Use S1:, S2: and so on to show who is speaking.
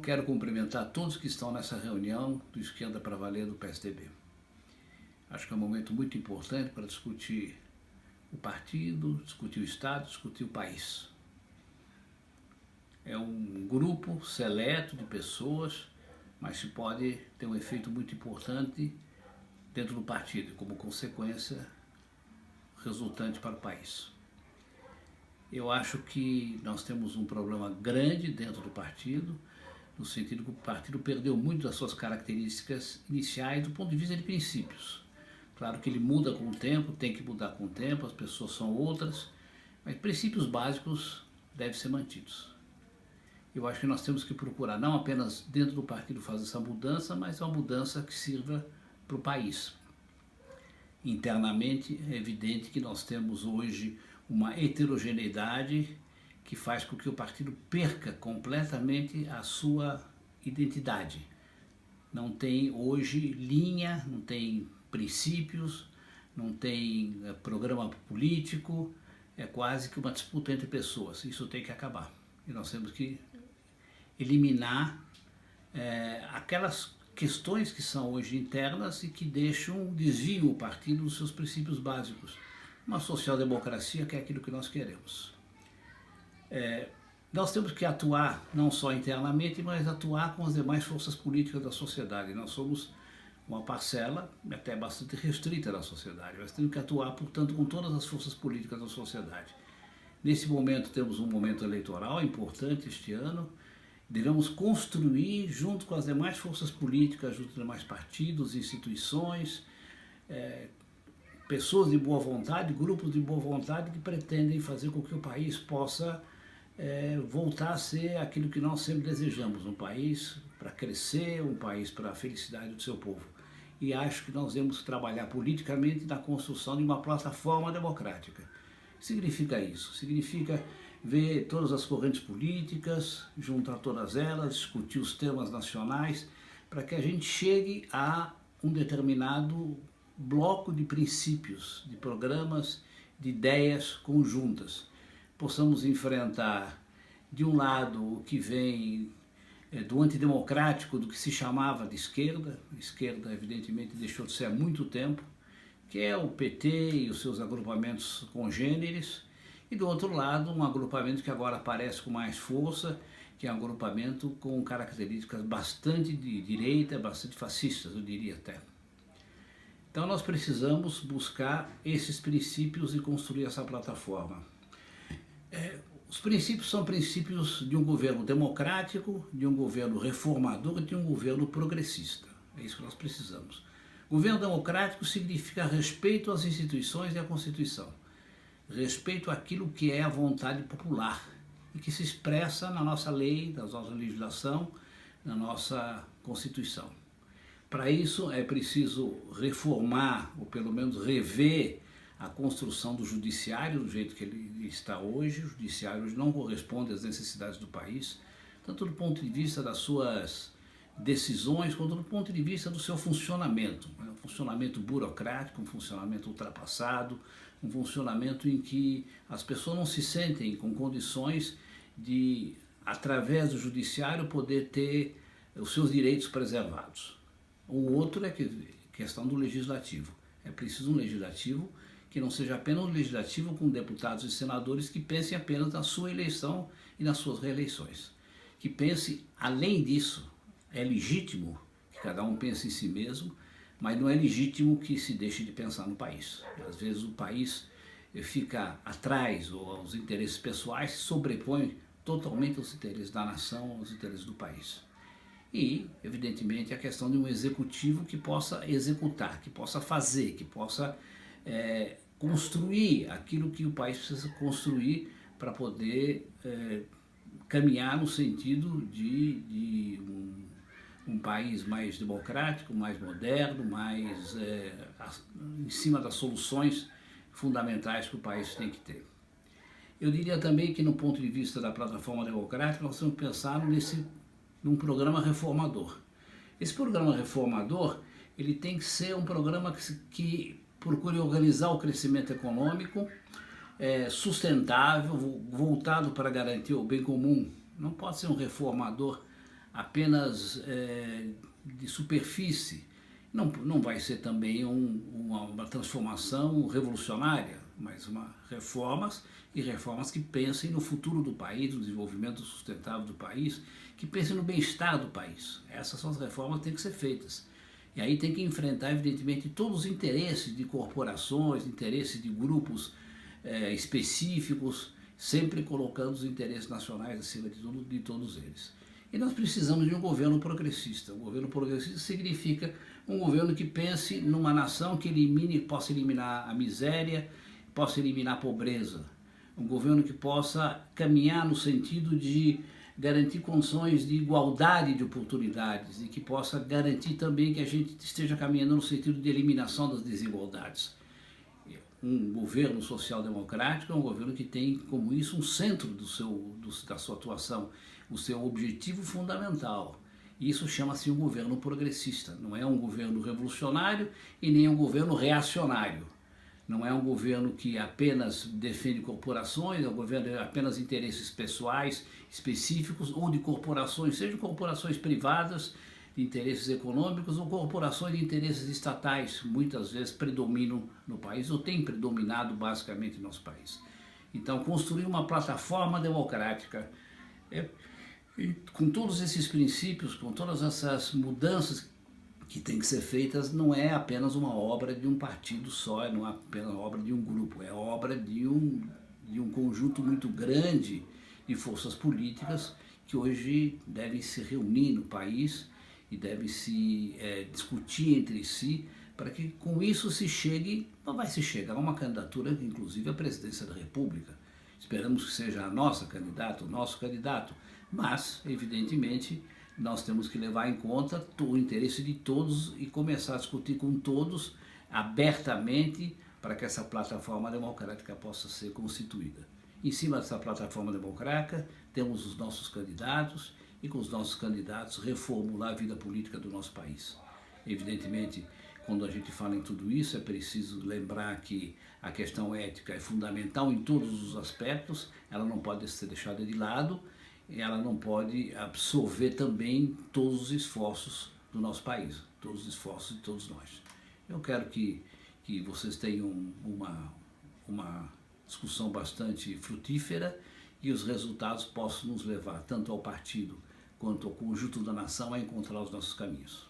S1: Quero cumprimentar todos que estão nessa reunião do Esquerda para Valer do PSDB. Acho que é um momento muito importante para discutir o partido, discutir o Estado, discutir o país. É um grupo seleto de pessoas, mas se pode ter um efeito muito importante dentro do partido, como consequência resultante para o país. Eu acho que nós temos um problema grande dentro do partido, no sentido que o partido perdeu muito das suas características iniciais do ponto de vista de princípios. Claro que ele muda com o tempo, tem que mudar com o tempo, as pessoas são outras, mas princípios básicos devem ser mantidos. Eu acho que nós temos que procurar não apenas dentro do partido fazer essa mudança, mas uma mudança que sirva para o país. Internamente é evidente que nós temos hoje uma heterogeneidade que faz com que o partido perca completamente a sua identidade. Não tem hoje linha, não tem princípios, não tem programa político, é quase que uma disputa entre pessoas. Isso tem que acabar. E nós temos que eliminar aquelas questões que são hoje internas e que desviam o partido dos seus princípios básicos. Uma social-democracia que é aquilo que nós queremos. Nós temos que atuar não só internamente, mas atuar com as demais forças políticas da sociedade. Nós somos uma parcela até bastante restrita da sociedade, mas temos que atuar, portanto, com todas as forças políticas da sociedade. Nesse momento temos um momento eleitoral importante este ano. Devemos construir, junto com as demais forças políticas, junto com os demais partidos, instituições, pessoas de boa vontade, grupos de boa vontade que pretendem fazer com que o país possa voltar a ser aquilo que nós sempre desejamos, um país para crescer, um país para a felicidade do seu povo. E acho que nós devemos trabalhar politicamente na construção de uma plataforma democrática. Significa isso? Significa ver todas as correntes políticas, juntar todas elas, discutir os temas nacionais, para que a gente chegue a um determinado bloco de princípios, de programas, de ideias conjuntas. Possamos enfrentar, de um lado, o que vem do antidemocrático, do que se chamava de esquerda. A esquerda, evidentemente, deixou de ser há muito tempo, que é o PT e os seus agrupamentos congêneres, e do outro lado um agrupamento que agora aparece com mais força, que é um agrupamento com características bastante de direita, bastante fascistas, eu diria até. Então nós precisamos buscar esses princípios e construir essa plataforma. Os princípios são princípios de um governo democrático, de um governo reformador e de um governo progressista. É isso que nós precisamos. Governo democrático significa respeito às instituições e à Constituição. Respeito àquilo que é a vontade popular e que se expressa na nossa lei, na nossa legislação, na nossa Constituição. Para isso é preciso reformar, ou pelo menos rever, a construção do judiciário do jeito que ele está hoje. O judiciário hoje não corresponde às necessidades do país, tanto do ponto de vista das suas decisões, quanto do ponto de vista do seu funcionamento. Um funcionamento burocrático, um funcionamento ultrapassado, um funcionamento em que as pessoas não se sentem com condições de, através do judiciário, poder ter os seus direitos preservados. O outro é a questão do legislativo. É preciso um legislativo que não seja apenas um legislativo com deputados e senadores que pensem apenas na sua eleição e nas suas reeleições. Que pense, além disso, é legítimo que cada um pense em si mesmo, mas não é legítimo que se deixe de pensar no país. Às vezes o país fica atrás, ou os interesses pessoais se sobrepõem totalmente aos interesses da nação, aos interesses do país. E, evidentemente, a questão de um executivo que possa executar, que possa fazer, que possa construir aquilo que o país precisa construir para poder caminhar no sentido de um país mais democrático, mais moderno, mais em cima das soluções fundamentais que o país tem que ter. Eu diria também que, no ponto de vista da plataforma democrática, nós temos que pensar num programa reformador. Esse programa reformador, ele tem que ser um programa que procure organizar o crescimento econômico, sustentável, voltado para garantir o bem comum. Não pode ser um reformador apenas de superfície. Não vai ser também uma transformação revolucionária, mas reformas que pensem no futuro do país, no desenvolvimento sustentável do país, que pensem no bem-estar do país. Essas são as reformas que têm que ser feitas. E aí tem que enfrentar, evidentemente, todos os interesses de corporações, interesses de grupos específicos, sempre colocando os interesses nacionais acima de todos eles. E nós precisamos de um governo progressista. Um governo progressista significa um governo que pense numa nação que possa eliminar a miséria, possa eliminar a pobreza. Um governo que possa caminhar no sentido de garantir condições de igualdade de oportunidades e que possa garantir também que a gente esteja caminhando no sentido de eliminação das desigualdades. Um governo social-democrático é um governo que tem como isso um centro da sua atuação, o seu objetivo fundamental. Isso chama-se um governo progressista. Não é um governo revolucionário e nem um governo reacionário. Não é um governo que apenas defende corporações, é um governo de apenas interesses pessoais, específicos, ou de corporações, sejam corporações privadas, de interesses econômicos, ou corporações de interesses estatais, muitas vezes predominam no país, ou têm predominado basicamente no nosso país. Então, construir uma plataforma democrática, com todos esses princípios, com todas essas mudanças que têm que ser feitas, não é apenas uma obra de um partido só, não é apenas uma obra de um grupo, é obra de um conjunto muito grande de forças políticas que hoje devem se reunir no país e devem se discutir entre si para que com isso vai se chegar a uma candidatura, inclusive à presidência da República. Esperamos que seja a nossa candidata, o nosso candidato, mas, evidentemente, nós temos que levar em conta o interesse de todos e começar a discutir com todos abertamente para que essa plataforma democrática possa ser constituída. Em cima dessa plataforma democrática, temos os nossos candidatos e com os nossos candidatos reformular a vida política do nosso país. Evidentemente, quando a gente fala em tudo isso, é preciso lembrar que a questão ética é fundamental em todos os aspectos, ela não pode ser deixada de lado, ela não pode absorver também todos os esforços do nosso país, todos os esforços de todos nós. Eu quero que vocês tenham uma discussão bastante frutífera e os resultados possam nos levar tanto ao partido quanto ao conjunto da nação a encontrar os nossos caminhos.